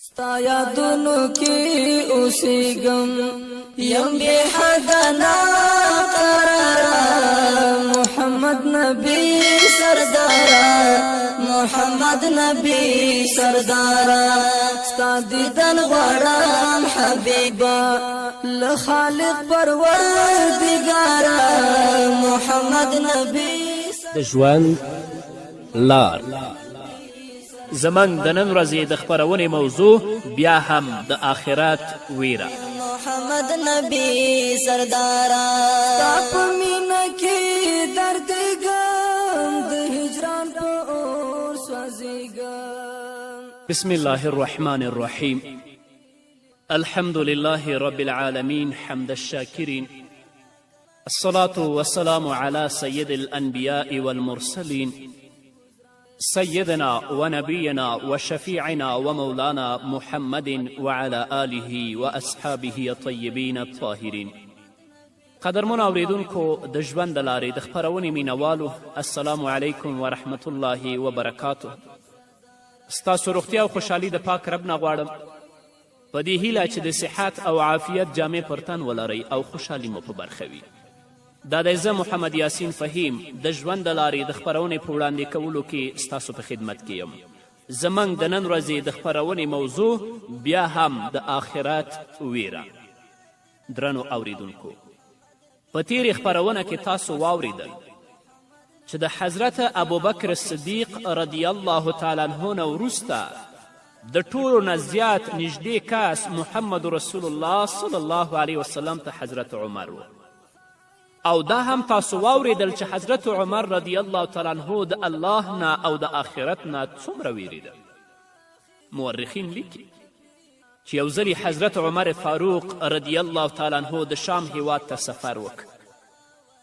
ستا یادونو کی اوسیگم یم بی حدنا قرارا محمد نبی سردارا محمد نبی سردارا ستا دیدن غوارم حبیبا لخالق پروردگارا محمد نبی د ژوند لار زمنګ د نن ورځې د خپرونې موضوع بیا هم د آخرت ویره. محمد نبی سردارا تا په مینه کې درد ګم د هجران په اور سوځېږم. بسم الله الرحمن الرحیم. الحمد لله رب العالمين حمد الشاكرين، الصلاة والسلام على سيد الأنبياء والمرسلين سيدنا ونبينا وشفيعنا ومولانا محمد وعلى آله وأصحابه الطيبين الطاهرين. قدرمن اوریدونکو د ژوند د لارې د خپرونې مینوالو، السلام علیکم ورحمة الله وبرکاته. ستاسو روغتیا او خوشحالي د پاک رب نه غواړم، په دې هیله چې د صحت او عافیت جامې پر تن ولرئ او خوشحالي مو په برخه وي. دا دی زه محمد یاسین فهیم د ژوند د لارې د خپرونې په وړاندې کولو کې ستاسو په خدمت کې یم. زموږ د نن ورځې د خپرونې موضوع بیا هم د آخرت ویره. درنو اوریدونکو، په تیرې خپرونه کې تاسو واوریدل چې د حضرت ابوبکر صدیق رضی الله تعالی عنه نه وروسته د ټولو نه زیات نږدې کس محمد رسول الله صلی الله علیه وسلم ته حضرت عمر و. او دا هم تاسو واوریدل چې حضرت عمر رضی الله تعالی عنه د الله نه او د آخرت نه څومره ویریده. مورخین لیکي چې یو ځلې حضرت عمر فاروق رضی الله تعالی عنه د شام هیواد ته سفر وکړ.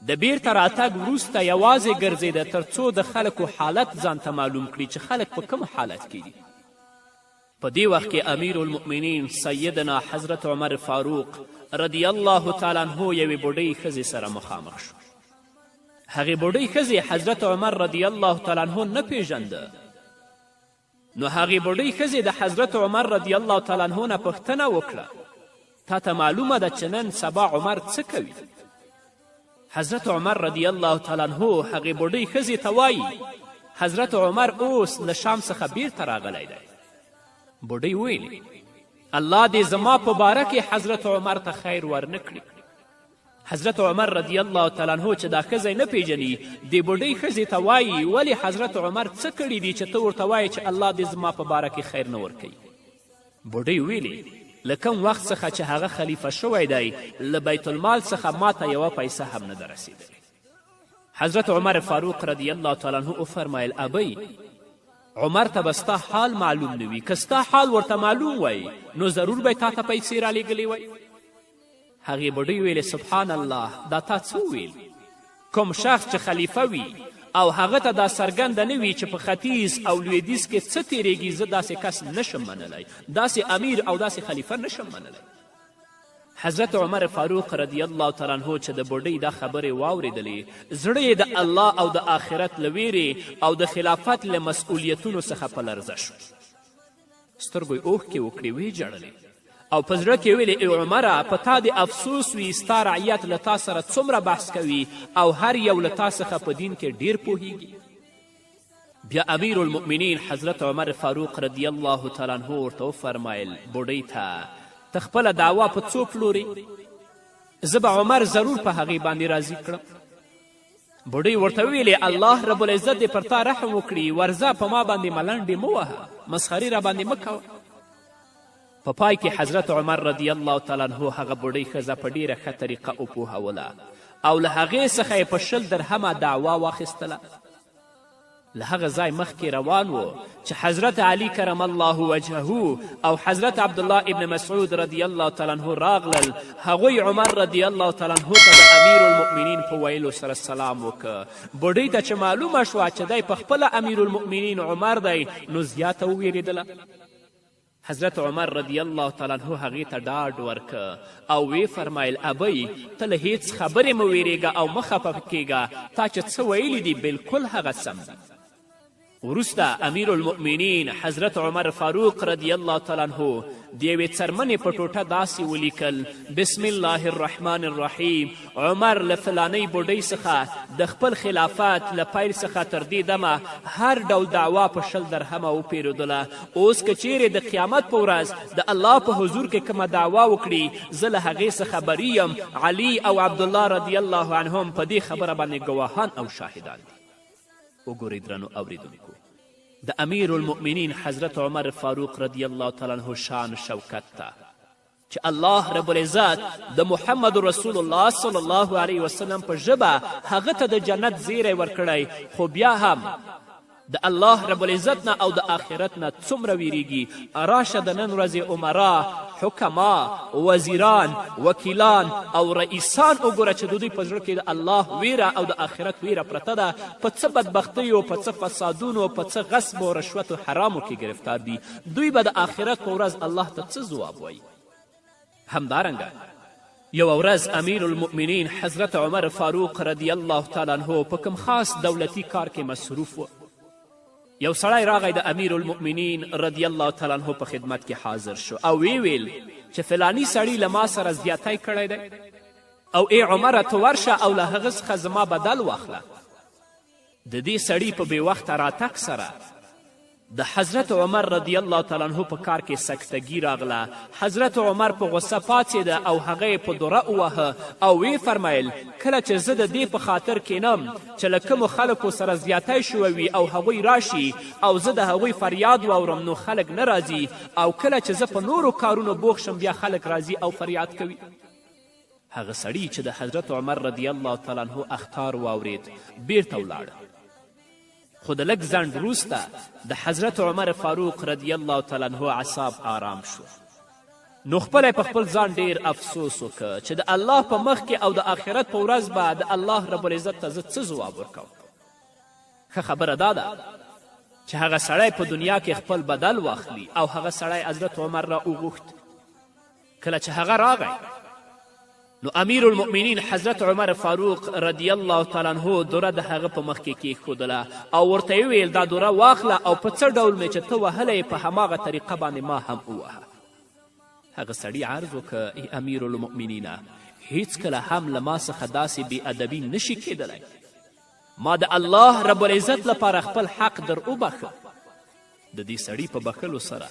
د بیرته راتګ وروسته یوازې ګرځېده تر څو د خلکو حالت ځان ته معلوم کړي چې خلک په کوم حالت کې دي. په دې وخت کې امیر المؤمنین سیدنا حضرت عمر فاروق رضی الله تعالی عنه یوې بوډۍ ښځې سره مخامخ شو. هغې بوډۍ ښځې حضرت عمر رضی الله تعالی عنه نه پیژنده. نو هغې بوډۍ ښځې د حضرت عمر رضی الله تعالی عنه نه پوښتنه وکړه، تا ته معلومه ده چې نن سبا عمر څه کوي؟ حضرت عمر رضی الله تعالی عنه هغې بوډۍ ښځې ته وایي حضرت عمر اوس له شام څخه بیرته راغلی دی. بوډۍ ویلې الله دې زما په باره کې حضرت عمر ته خیر ورنه کړي. حضرت عمر رضی الله تعالی عنه چې دا ښځی نه پیژني دې بوډۍ ښځې ته وایي ولې حضرت عمر څه کړي دي چې ته ورته وایې چې الله دې زما په باره کې خیر نه ورکوي؟ بوډۍ ویلې له کوم وخت څخه چې هغه خلیفه شوی دی له بیت المال څخه ماته یوه پیسه هم نه ده رسېدلې. حضرت عمر فاروق رضی الله تعالی عنه وفرمیل ابی، عمر ته به ستا حال معلوم نه وي. که ستا حال ورته معلوم وی نو ضرور به تا ته پیسې رالیږلې وی. هغې بوډۍ ویلې سبحان الله، دا تا څه وویل؟ کوم شخص چې خلیفه وي او هغه ته دا څرګنده نه وي چې په ختیځ او لویدیځ کې څه تیریږي، زه داسې کس نشم منلی، داسې امیر او داسې خلیفه نشم منلی. حضرت عمر فاروق رضی الله تعالی عنه چې د بوډۍ دا خبرې واورېدلې، زړه یې د الله او د آخرت له ویرې او د خلافت له مسؤلیتونو څخه په لرزه شو. سترګو یې اوښکې وکړې، ویې ژړلې او په زړه کې ویلې ای عمره، په تا د افسوس وي ستا رعیت له تا سره څومره بحث کوي او هر یو له تا څخه په دین کې ډیر پوهیږي. بیا امیر المؤمنین حضرت عمر فاروق رضی الله تعالی عنه ورته وفرمیل بوډۍ ته ته خپله دعوا په څو پلورې؟ زه به عمر ضرور په هغې باندې راضي کړم. بوډۍ ورته ویلې الله رب العزت دې پر تا رحم وکړي، ورځه په ما باندې ملنډې مه وهه، مسخرې را باندې مه کوه. په پای کې حضرت عمر رضی الله تعالی عنه هغه بوډۍ ښځه په ډیره ښه طریقه وپوهوله او له هغې څخه یې په 10 درهمه دعوا واخیستله. له هغه ځای مخکې روان و چې حضرت علی کرم الله وجهه او حضرت عبدالله ابن مسعود رضی الله تعالی عنه راغلل. هغوی عمر رضی الله تعالی عنه ته د امیر المؤمنین په ویلو سره سلام وکړه. بوډۍ ته چې معلومه شوه چې دی پخپله امیر المؤمنین عمر دی نو زیاته وویرېدله. حضرت عمر رضی الله تعالی عنه هغې ته ډاډ ورکه او وی فرمایل ابی، ته له هیڅ خبرې مه ویرېږه او مه خفه کیږه، تا چې څه ویلي دي بلکل هغه سم دي. وروسته امیر المؤمنین حضرت عمر فاروق رضی الله تعالی عنه د یوې څرمنې په ټوټه داسې ولیکل بسم الله الرحمن الرحیم عمر له فلانۍ بوډۍ څخه د خپل خلافت له پیل څخه تر دې دمه هر ډول دعوا په 10 درهمه وپیرودله اوس که چیرې د قیامت په ورځ د الله په حضور کې کومه دعوا وکړي زه له هغې څخه بری یم علي او عبدالله رضی الله عنهم په دې خبره باندې ګواهان او شاهدان دي وګورئ درنو اوریدونکو د امیر المؤمنین حضرت عمر فاروق رضی الله تعالی عنه شان شوکت ته چې الله رب العزت د محمد رسول الله صلی الله علیه وسلم په ژبه هغه ته د جنت زیری ورکړی خو بیا هم د الله رب العزت نه او د آخرت نه څومره ویریږي راشه د نن ورځې عمرا حکما وزیران وکیلان او رئیسان وګوره چې د دوی په زړه کې د الله ویره او د آخرت ویره پرته ده په څه بدبختیو په څه فسادونو په څه غصب و رشوت و حرامو کې گرفتار دي دوی به د آخرت په ورځ الله ته څه ځواب وایي همدارنګه یوه ورځ امیر المؤمنین حضرت عمر فاروق رضی الله تعالی عنه په کوم خاص دولتي کار کې مصروف و یو سړی راغی د امیر المؤمنین رضی الله تعالی عنه په خدمت کې حاضر شو او ویل چې فلانی سړي له ما سره زیاتی کړی دی او ای عمره ته ورشه او له هغه څخه زما بدل واخله د دې سړي په بې وخته راتګ سره د حضرت عمر رضی الله تعالی عنه په کار کې سکتګي راغله حضرت عمر په غصه پاڅېده او هغه یې په دوره ووهه او وی فرمیل کله چې زه د دې په خاطر کینم چې له کومو خلکو سره زیاتی شوی وي او هغوی راشي او زه د هغوی فریاد واورم نو خلک نه راځي او کله چې زه په نورو کارونو بوخ شم بیا خلک راځي او فریاد کوي هغه سړي چې د حضرت عمر رضی الله تعالی عنه اخطار واورید بیرته ولاړه خو د لږ ځنډ وروسته د حضرت عمر فاروق رضی الله تعالی عنه اعصاب آرام شو نو خپله په خپل ځان ډیر افسوس وکړه چې د الله په مخ کې او د آخرت په ورځ به د الله رب العزت ته زه څه ځواب ورکوم ښه خبره دا ده چې هغه سړی په دنیا کې خپل بدل واخلي او هغه سړی حضرت عمر را وغوښت کله چې هغه راغی نو امیر المؤمنین حضرت عمر فاروق رضی الله تعالی عنه دوره د هغه په مخ کې کیښودله او ورته یې وویل دا دوره واخله او په څه ډول مې چې ته وهلی په هماغه طریقه باندې ما هم ووهه هغه سړي عرض وکړه ای امیر المؤمنینه هیڅکله هم له ما څخه داسې بې ادبي نشي کیدلی ما د الله رب العزت لپاره خپل حق در وبخه د دې سړي په بخلو سره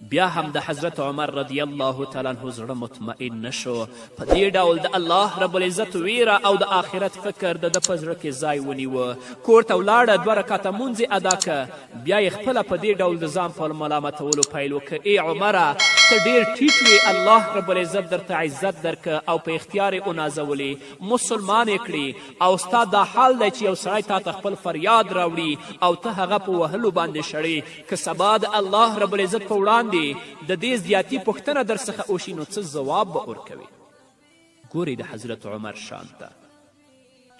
بیا هم د حضرت عمر رضی الله تعالی عنه زړه مطمئن نشو په دې ډول د الله رب العزت ویره او د آخرت فکر د ده په زړه کې ځای ونیوه کور ته ولاړه 2 رکعته مونځ یې ادا که بیا یې خپله په دې ډول د ځان په ملامتولو پیل وکړه ای عمره ته ډېر ټیټ وې الله رب العزت درته عزت درکه او په اختیار یې ونازولې مسلمان یې کړي او ستا دا حال دی چې یو سړی تا ته خپل فریاد راوړي او ته هغه په وهلو باندې شړې که سبا د الله رب العزت په وړاندې د دې زیاتي پوښتنه در څخه وشي نو څه ځواب به ورکوي ګورئ د حضرت عمر شان ته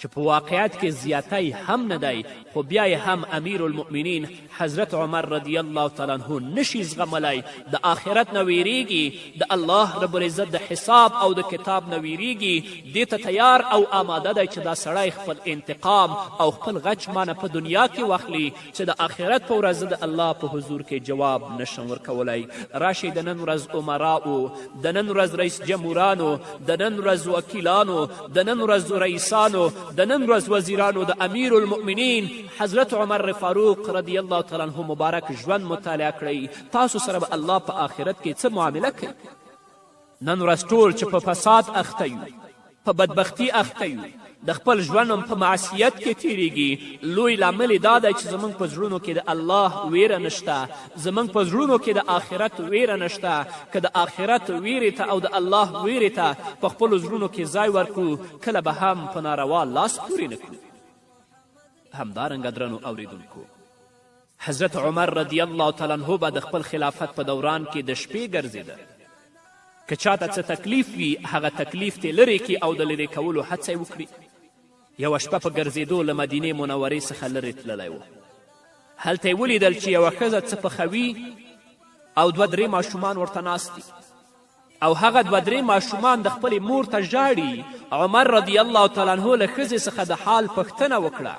چې په واقعیت کې زیاتی هم نه دی خو بیا یې هم امیر المؤمنین حضرت عمر رضی الله تعالی عنه نشي زغملی د آخرت نه ویریږي د الله رب العزت د حساب او د کتاب نه ویریږي دې ته تیار او آماده دی چې دا سړی خپل انتقام او خپل غچ مانه په دنیا کې واخلي چې د آخرت په ورځ د الله په حضور کې جواب نشم ورکولی راشئ د نن ورځ عمراو د نن ورځ رئیس جمهورانو د نن ورځ وکیلانو د نن ورځ رئیسانو د نن ورځ وزیرانو د امیر المؤمنین حضرت عمر فاروق رضی الله تعالی عنه مبارک ژوند مطالعه کړئ تاسو سره به الله په آخرت کې څه معامله کوي نن ورځ ټول چې په فساد اخته یو په بدبختي اخته یو د خپل ژوند هم په معصیت کې تیریږي لوی لامل یې دا دی چې زموږ په زړونو کې د الله ویره نشته زموږ په زړونو کې د آخرت ویره نشته که د آخرت ویرې ته او د الله ویرې ته په خپلو زړونو کې ځای ورکړو کله به هم په ناروا لاس پورې نه کړو همدارنګه درنو اوریدونکو حضرت عمر رضی الله تعالی عنه به د خپل خلافت په دوران کې د شپې ګرځېده که چاته څه تکلیف وي هغه تکلیف ترې لرې کړي او د لرې کولو هڅه یې وکړي یوه شپه په ګرځېدو له مدینې منورې څخه لرې تللی و هلته یې ولیدل چې یوه ښځه څه پخوي او 2-3 ماشومان ورته ناست دي او هغه 2-3 ماشومان د خپلې مور ته ژاړي عمر رضی الله تعالی عنه له ښځې څخه د حال پوښتنه وکړه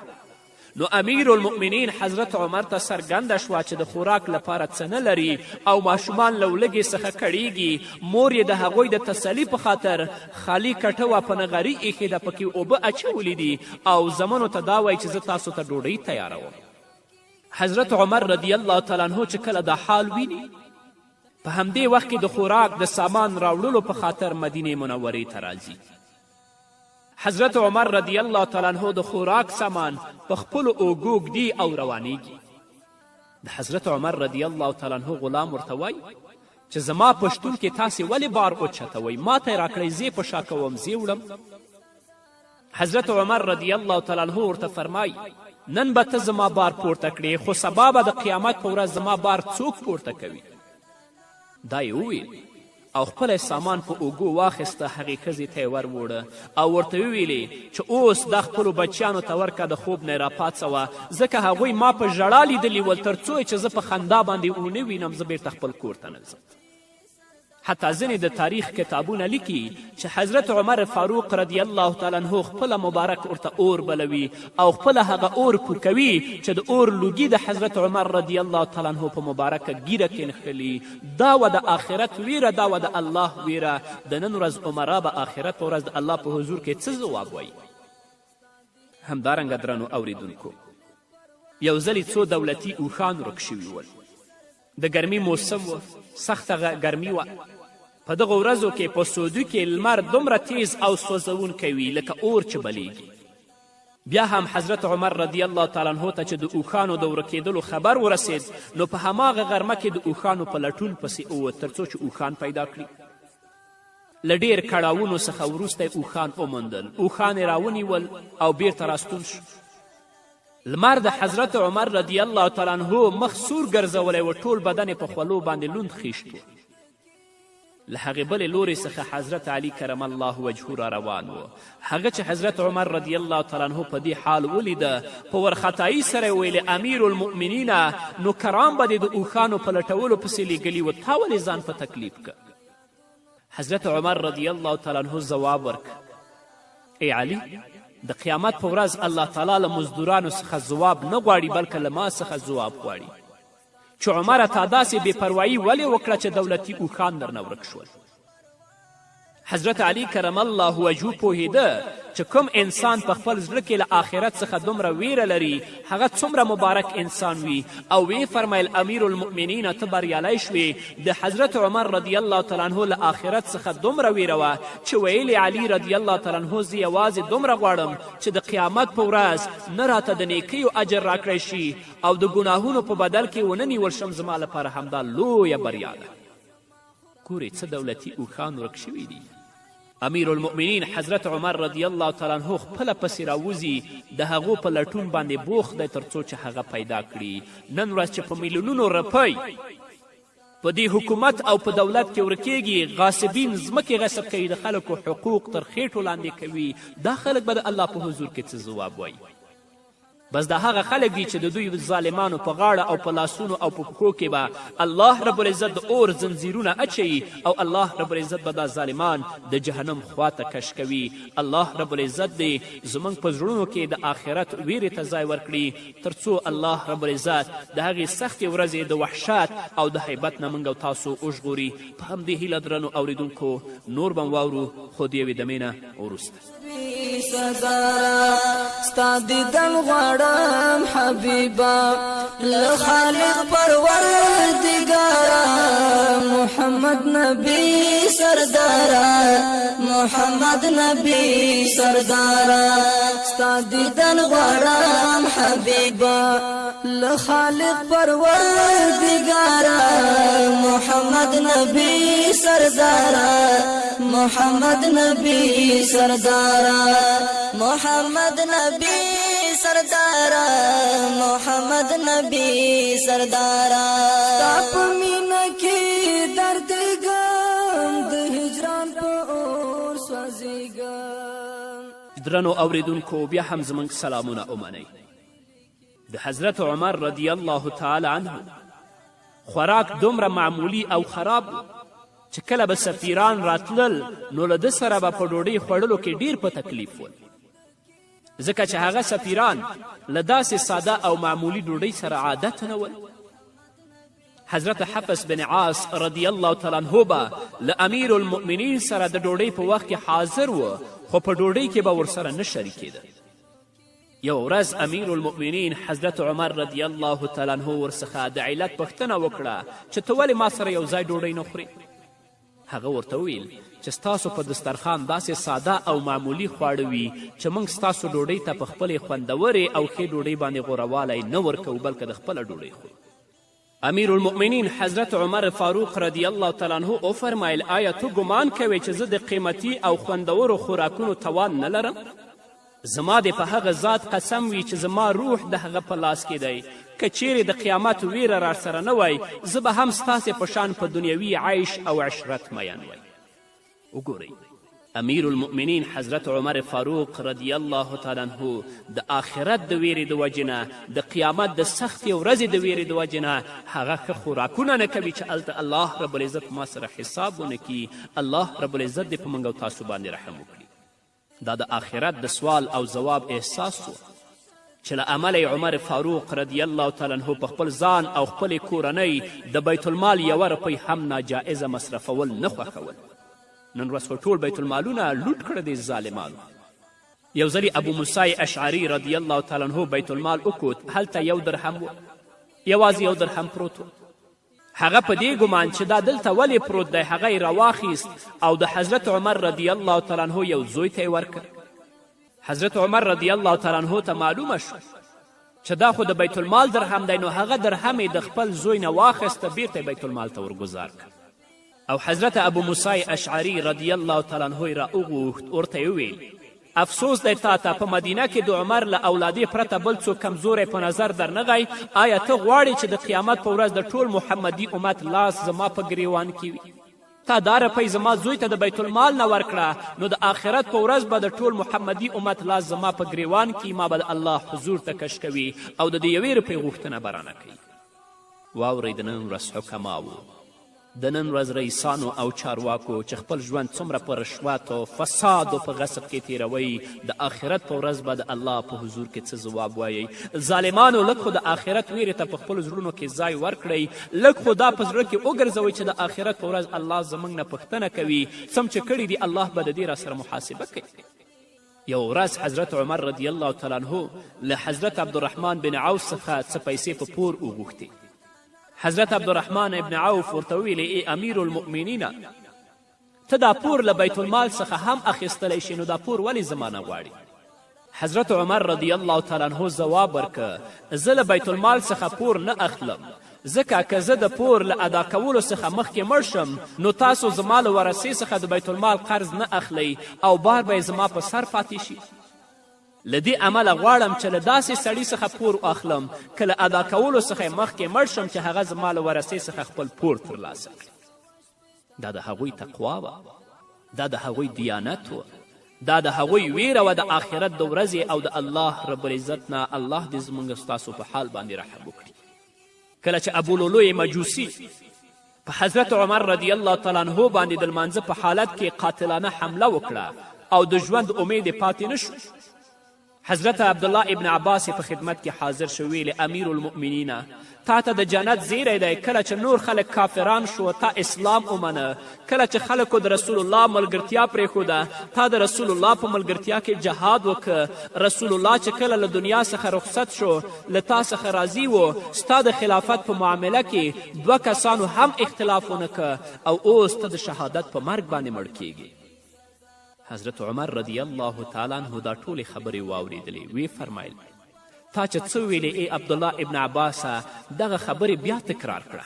نو امیر المؤمنین حضرت عمر ته څرګنده شوه چې د خوراک لپاره څه نه لري او ماشومان له ولږې څخه کړیږي. مور یې د هغوی د تسلي په خاطر خالي کټه وه په نغري ایښې ده، پکې اوبه اچولي دي او زمنو ته دا وایي چې زه تاسو ته ډوډۍ تیاروم. حضرت عمر رضی الله تعالی عنه چې کله دا حال ویني، په همدې وخت کې د خوراک د سامان راوړلو په خاطر مدینې منورې ته راځي. حضرت عمر رضی الله تعالی عنه د خوراک سامان په خپلو اوږو ږدي او روانیږي. د حضرت عمر رضی الله تعالی عنه غلام ورته وایي چې زما په شتون کې تاسې ولې بار اوچتوئ؟ ما ته یې راکړئ، زه یې په شا کوم، زه وړم. حضرت عمر رضی الله تعالی عنه ورته فرمایي نن به ته زما بار پورته کړې، خو سبا به د قیامت په ورځ زما بار څوک پورته کوي؟ دا یې وویل او خپل سامان په اوږو واخیسته، هغې ښځې ته یې وروړه او ورته وویلې چې اوس دا خپلو بچیانو ته ورکه، د خوب نه یې راپاڅوه، ځکه هغوی ما په ژړا لیدلي ول، تر څو چې زه په خندا باندې ونه وینم زه بیرته خپل کور ته نه ځم. حتی ځینې د تاریخ کتابونه لیکي چې حضرت عمر فاروق رضی الله تعالی عنه خپله مبارک ورته اور بلوي او خپله هغه اور پوکوي چې د اور لوګي د حضرت عمر رضی الله تعالی عنه په مبارکه ږیره کې نښلي. دا وه د آخرت ویره، دا وه د الله ویره. د نن ورځ عمرا به آخرت په ورځ د الله په حضور کې څه ځواب وایي؟ همدارنګه درنو اوریدونکو، یو ځلې څو دولتي اوښان ورک شوي ول. د ګرمي موسم و، سخته ګرمي وه. په دغو ورځو کې په سعودي کې لمر دومره تیز او سوځونکی وي لکه اور چې بلیږي. بیا هم حضرت عمر رضی الله تعالی عنه ته چې د اوښانو د ورکېدلو خبر ورسید، نو په هماغه غرمه کې د اوښانو په لټون پسې ووت تر څو چې اوښان پیدا کړي. له ډېر کړاوونو څخه وروسته یې اوښان وموندل، اوښان یې راونیول او بیرته راستون شو. لمر د حضرت عمر رضی الله تعالی عنه مخ سور ګرځولی و، ټول بدن یې په خولو باندې لوند خیشت و. له هغې بلې لورې څخه حضرت علي کرم الله وجهه را روان و. هغه چې حضرت عمر رضی الله تعالی عنه په دې حال ولیده، په ورخطایي سره یې ویلې امیر المؤمنین نوکران به دې د اوښانو په لټولو پسې لیږلي و، تا ولې ځان په تکلیف که؟ حضرت عمر رضی الله تعالی عنه ځواب ورکړ ای علي، د قیامت په ورځ الله تعالی له مزدورانو څخه ځواب نه غواړي بلکې له ما څخه ځواب غواړي چې عمره تا داسې بې پروایي ولې وکړه چې دولتي اوښان درنه ورک شول. حضرت علی کرم الله وجهه پوهېده چې کوم انسان په خپل زړه کې له آخرت څخه دومره ویره لري هغه څومره مبارک انسان وي، او ویې فرمیل امیر المؤمنین ته بریالی شوې. د حضرت عمر رضی الله تعالی عنه له آخرت څخه دومره ویره وه چې ویلې علی رضی الله تعالی عنه زه یوازې دومره غواړم چې د قیامت په ورځ نه راته د نیکیو اجر راکړی شي او د ګناهونو په بدل کې ونه نیول شم، زما لپاره همدا لویه بریا ده. ګورئ څه دولتي اوښان ورک شوي دي. امیر المؤمنین حضرت عمر رضی الله تعالی عنه خپله پسې راوځي، د هغو په لټون باندې بوخت دی تر څو چې هغه پیدا کړي. نن ورځ چې په میلیونونو روپۍ په دې حکومت او په دولت کې ورکیږي، غاصبین ځمکې غصب کوي، د خلکو حقوق تر خېټو لاندې کوي، دا خلک به د الله په حضور کې څه ځواب وایي؟ بس دا هغه خلک دي چې د دوی ظالمانو په غاړه او په لاسونو او په پښو کې به الله رب العزت د اور زنځیرونه اچوي او الله رب العزت به دا ظالمان د جهنم خواته کش کوي. الله رب العزت دې زموږ په زړونو کې د آخرت ویرې ته ځای ورکړي تر څو الله رب العزت د هغې سختې ورځې د وحشت او د هیبت نه موږ او تاسو وژغوري. په همدې هیله درنو اوریدونکو نور به واورو، خو د یوې دمې نه وروسته. ستا دیدن غواړم حبیبا له خالق پروردګاره، محمد نبی سرداره، محمد نبی سرداره. ستا دیدن غواړم حبیبا له خالق پروردګاره، محمد نبی سرداره، محمد نبی سرداره، محمد نبی سرداره، محمد نبی سرداره. ستا په مینه کې درد ګم د هجران په اور سوځېږم. درنو اوریدونکو بیا هم زموږ سلامونه ومنئ. د حضرت عمر رضی الله تعالی عنه خوراک دومره معمولی او خراب چې کله به سفیران راتلل نو له ده سره به په ډوډۍ خوړلو کې ډیر په تکلیف ول. ځکه چې هغه سفیران له داسې ساده او معمولي ډوډۍ سره عادت نه ول. حضرت حفص بن عاص رضی الله تعالی عنه به له امیر المؤمنین سره د ډوډۍ په وخت کې حاضر و، خو په ډوډۍ کې به ورسره نه شریکېده. یو ورځ امیر المؤمنین حضرت عمر رضی الله تعالی عنه ورڅخه د علت پوښتنه وکړه چې ته ولې ما سره یو ځای ډوډۍ نه خورې؟ هغه ورته وویل چې ستاسو په دسترخوان داسې ساده او معمولي خواړه وي چې موږ ستاسو ډوډۍ ته په خپلې خوندورې او ښې ډوډۍ باندې غوروالی نه ورکوو بلکې د خپله ډوډۍ خورو. امیر المؤمنین حضرت عمر فاروق رضی الله تعالی عنه وفرمایل آیا تو ګمان کوې چې زه د قیمتي او خوندورو خوراکونو توان نه لرم؟ زما د په هغه ذات قسم وي چې زما روح د هغه په لاس کې دی، که چیرې د قیامت ویره راسره نه وای زه به هم ستاسې په شان په دنیوي عیش او عشرت مین وای. وګورئ امیر المؤمنین حضرت عمر فاروق رضی الله تعالی عنه د آخرت د ویرې د وجې نه، د قیامت د سختې ورځې د ویرې د وجې نه هغه ښه خوراکونه نه کوي چې هلته الله رب العزت ما سره حساب ونه کي. الله رب العزت دې په موږ او تاسو باندې رحم وکړي. دا د آخرت د سوال او ځواب احساس و چې له امله عمر فاروق رضی الله تعالی عنه په خپل ځان او خپلې کورنۍ د بیت المال یوه روپۍ هم ناجائزه مصرفول نه خوښول. نن ورځ خو ټول بیت المالونه لوټ کړه دې ظالمانو. یو ځلې ابو موسی اشعري رضی الله تعالی عنه بیت المال وکوت، هلته 1 درهم و، یوازې 1 درهم پروت و. هغه په دې ګمان چې دا دلته ولې پروت دی هغه یې راواخیست او د حضرت عمر رضی الله تعالی عنه یو زوی ته یې ورکړ. حضرت عمر رضی الله تعالی عنه ته معلومه شو چې دا خو د بیت المال درهم دی، نو هغه درهم یې د خپل زوی نه واخیسته بیرته بیت المال ته ورګزار کړ. او حضرت ابو موسی اشعري رضی الله تعالی عنه یې راوغوښت، ورته یې وویل افسوس دی تا ته په مدینه کې د عمر له اولادې پرته بل څوک کمزوری په نظر در نغی. آیا ته غواړې چې د قیامت په ورځ د ټول محمدي امت لاس زما په ګریوان کې وي؟ تا دا روپۍ زما زوی ته د بیت المال نه ورکړه، نو د آخرت په ورځ به د ټول محمدي امت لاس زما په ګریوان کې ما به د الله حضور ته کش کوي او د دې یوې روپۍ غوښتنه به رانه کوي. واورئ د نن ورځ حکماو، د نن ورځ رئیسانو او چارواکو چې خپل ژوند څومره په رشوت او فساد او په غصب کې تیروئ، د آخرت په ورځ به د الله په حضور کې څه ځواب وایئ. ظالمانو لږ خو د آخرت ویرې ته په خپلو زړونو کې ځای ورکړئ، لږ خو دا په زړه کې وګرځوئ چې د آخرت په ورځ الله زموږ نه پوښتنه کوي، څم چې کړي دي الله به د دې راسره محاسبه کوي. یو ورځ حضرت عمر رضی الله تعالی عنه له حضرت عبدالرحمن بن عوف څخه څه پیسې په پور وغوښتې. حضرت عبدالرحمن ابن عوف ورته وویلې ای امیر المؤمنینه ته دا پور له بیت المال څخه هم اخیستلی شي، نو دا پور ولې زما نه غواړي؟ حضرت عمر رضی الله تعالی عنه ځواب ورکه زه له بیت المال څخه پور نه اخلم، ځکه که زه د پور له ادا کولو څخه مخکې مړ شم نو تاسو زما له ورثې څخه د بیت المال قرض نه اخلئ او بار به یې زما په سر پاتې شي. له دې عمله غواړم چې له داسې سړي څخه پور واخلم که له ادا کولو څخه یې مخکې مړ شم چې هغه زما له ورثې څخه خپل پور ترلاسه کړي. دا د هغوی تقوا وه، دا د هغوی دیانت و، دا د هغوی ویره وه د آخرت د ورځې او د الله رب العزت نه. الله دې زموږ ستاسو په حال باندې رحم وکړي. کله چې ابولولوی مجوسي په حضرت عمر رضی الله تعالی عنه باندې د لمانځه په حالت کې قاتلانه حمله وکړه او د ژوند امید یې پاتې نه شو، حضرت عبدالله ابن عباس په خدمت کې حاضر شو، ویلې امیر المؤمنینه تا ته د جنت زیری دی. کله چې نور خلک کافران شو تا اسلام ومنه، کله چې خلکو د رسول الله ملګرتیا پرېښوده تا د رسول الله په ملګرتیا کې جهاد وکړه. رسول الله چې کله له دنیا څخه رخصت شو له تا څخه راضي و، ستا د خلافت په معامله کې 2 کسانو هم اختلاف ونه که او اوس ته د شهادت په مرګ باندې مړ کیږي. حضرت عمر رضی الله تعالی عنه دا ټولې خبرې واورېدلې، وی فرمایل تا چې څه ویلې ای عبدالله ابن عباسه دغه خبرې بیا تکرار کړه.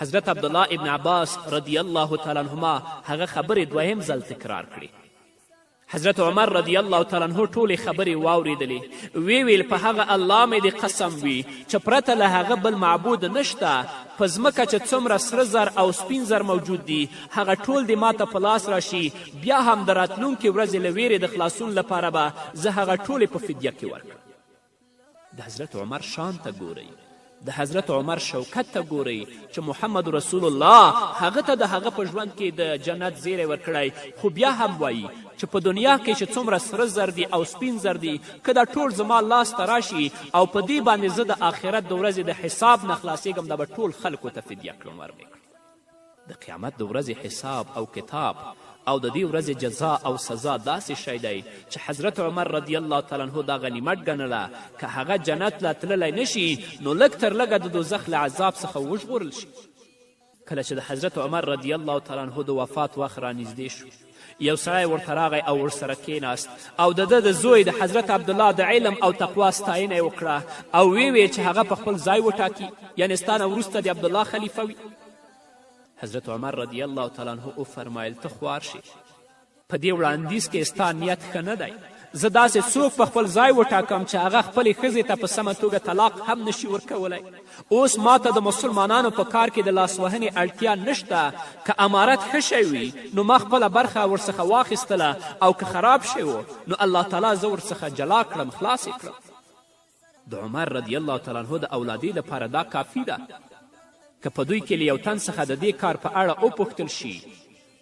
حضرت عبدالله ابن عباس رضی الله تعالی عنهما هغه خبرې دویم ځل تکرار کړې. حضرت عمر رضی الله تعالی عنه ټولې خبرې واورېدلې، وی ویل په هغه الله مې دې قسم وي چې پرته له هغه بل معبود نشته. په ځمکه چې څومره سره زر او سپین زر موجود دي هغه ټول دې ماته په لاس راشي، بیا هم د راتلونکې ورځې له ویرې د خلاصون لپاره به زه هغه ټولې په فدیه کې ورکړم. د حضرت عمر شان ته ګورئ، د حضرت عمر شوکت ته ګورئ چې محمد رسول الله هغه ته د هغه په ژوند کې د جنت زیری ورکړی، خو بیا هم وایي چې په دنیا کې چې څومره سره زر دي او سپین زر دي که دا ټول زما لاس ته راشي او په دې باندې زه د آخرت د ورځې د حساب نه خلاصېږم دا به ټول خلکو ته فدیه کړم ورمې کړم. د قیامت د ورځې حساب او کتاب او د دې ورځې جزا او سزا داسې شی دی چې حضرت عمر رضی الله تعالی عنه دا غنیمت ګڼله که هغه جنت له تللی نشي نو لږ تر لږه د دوزخ له عذاب څخه وژغورل شي. کله چې د حضرت عمر رضی الله تعالی عنه د وفات وخت رانږدې شو یو سړی ورته راغی او ورسره کیناست او د ده د زوی د حضرت عبدالله د علم او تقوا ستاینه یې وکړه او ویې چې هغه په خپل ځای وټاکي یعنې ستا نه وروسته د عبدالله خلیفه وي. حضرت عمر رضی الله تعالی عنه وفرمایل ته خوار شي په دې وړاندیز کې ستا نیت ښه نه دی. زه داسې څوک په خپل ځای وټاکم چې هغه خپلې ښځې ته په سمه توګه طلاق هم نشي ورکولی. اوس ماته د مسلمانانو په کار کې د لاسوهنې اړتیا نشته. که امارت ښه شی وي نو ما خپله برخه ورڅخه واخیستله او که خراب شی و نو الله تعالی زه ورڅخه جلا کړم خلاص یې کړم. د عمر رضی الله تعالی عنه د اولادې لپاره دا کافي ده که په دوی کې له یو تن څخه د دې کار په اړه وپوښتل شي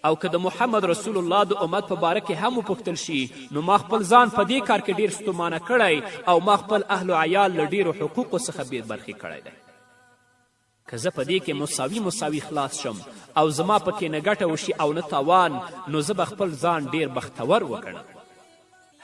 او که د محمد رسول الله د امت په باره کې هم وپوښتل شي نو ما خپل ځان په دې کار کې ډېر ستومانه کړی او ما خپل اهل و عیال له ډېرو حقوقو څخه بې برخې کړی دی. که زه په دې کې مساوي خلاص شم او زما پکې نه ګټه وشي او نه تاوان نو زه به خپل ځان ډېر بختور وګڼم.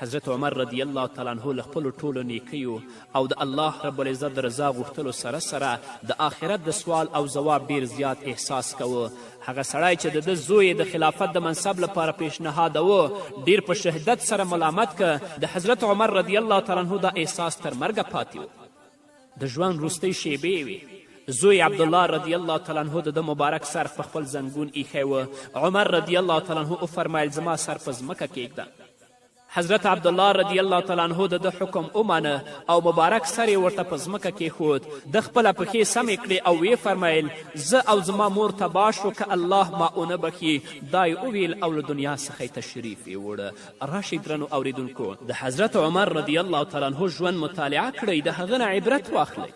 حضرت عمر رضی الله تعالی عنه له خپلو ټولو نیکیو او د الله رب العزت د رضا غوښتلو سره سره د آخرت د سوال او ځواب ډیر زیات احساس کوه. هغه سړی چې د ده زوی د خلافت د منصب لپاره پیشنهادوه ډیر په شهدت سره ملامت که د حضرت عمر رضی الله تعالی عنه دا احساس تر مرګه پاتې و. د ژوند وروستۍ شیبې وې. زوی عبدالله رضی الله تعالی عنه د ده مبارک سر په خپل زنګون ایښی و. عمر رضی الله تعالی عنه وفرمیل زما سر په ځمکه کیږده. حضرت عبدالله رضی الله تعالی عنه د ده حکم ومانه او مبارک سر یې ورته په ځمکه کیښود. د خپله پښې سمې کړې او ویې فرمیل زه او زما مور تباه شو که الله ما ونه بخي. دا یې وویل او له دنیا څخه یې تشریف یې وړه. راشئ درنو اوریدونکو د حضرت عمر رضی الله تعالی عنه ژوند مطالعه کړئ د هغه نه عبرت واخلئ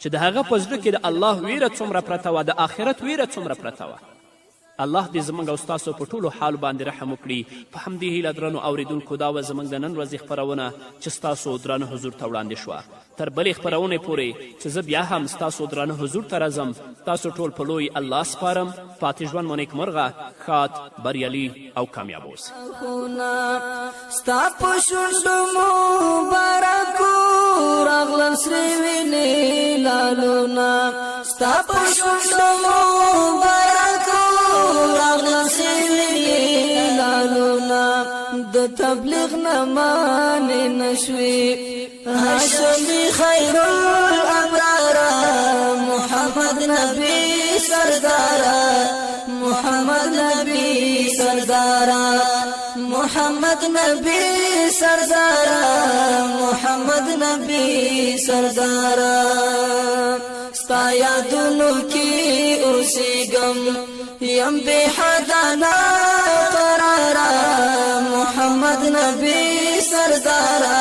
چې د هغه په زړه کې د الله ویره څومره پرته وه د آخرت ویره څومره پرته وه. الله دې زموږ او ستاسو په ټولو حال باندې رحم وکړي. په همدې هیله درنو اوریدونکو دا وه زموږ د نن ورځې خپرونه چې ستاسو درانه حضور ته وړاندې شوه. تر بلې خپرونې پورې چې زه بیا هم ستاسو درانه حضور ته راځم تاسو ټول په لوی الله سپارم. پاتې ژوند مو نیکمرغه ښاد بریالي او کامیاب اوسئ. ستا په شونډو مبارکو راغلل سرې وینې لالونه. ستا په شونډو مبارکو راغلل سرې وینې لالونه. د تبلیغ نه مانې نشوې هاشمي خیر الابرار محمد نبی سردارا محمد نبی سردارا محمد نبی سردارا محمد نبی سردارا. ستا یادونو کی اوسیږم یم بے حدانا قرارا محمد نبی سردارا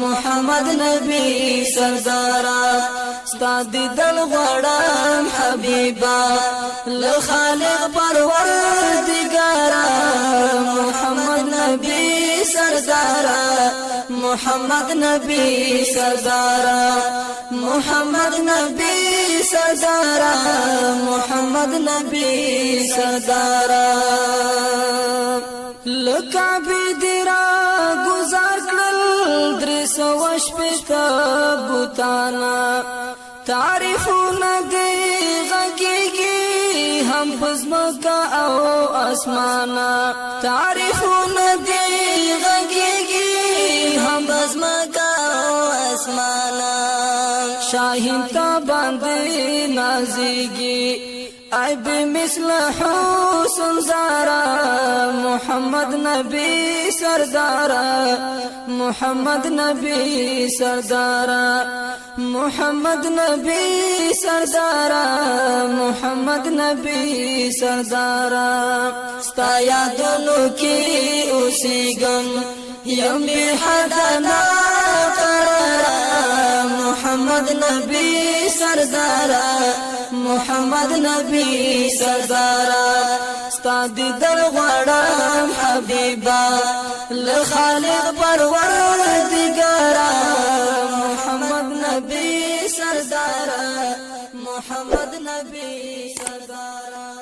محمد نبی سردارا. ستا دیدن غواړم حبیبا له خالق پروردګارا محمد نبی سردارا محمد نبی سردارا محمد نبی سردارا محمد نبی سردارا. لکعبې دې را ګزار کړل درې سوه شپېته بوتانه. تعریفونه دې غږیږي هم په ځمکه او اسمانه. تعریفونه دې غږیږي هم په ځمکه او اسمانه. شاهین ته باندې نازیږي عیب مثل حسن زارا محمد نبی سردارا محمد نبی سردارا محمد نبی سردارا محمد نبی سردارا. ستا یادونو کی اوسیږم یم بی حدانا قرارا محمد نبی سردارا محمد نبی سردارا. ستا دیدن غواړم حبیبا لخالق پروردگارا محمد نبی سردارا محمد نبی سردارا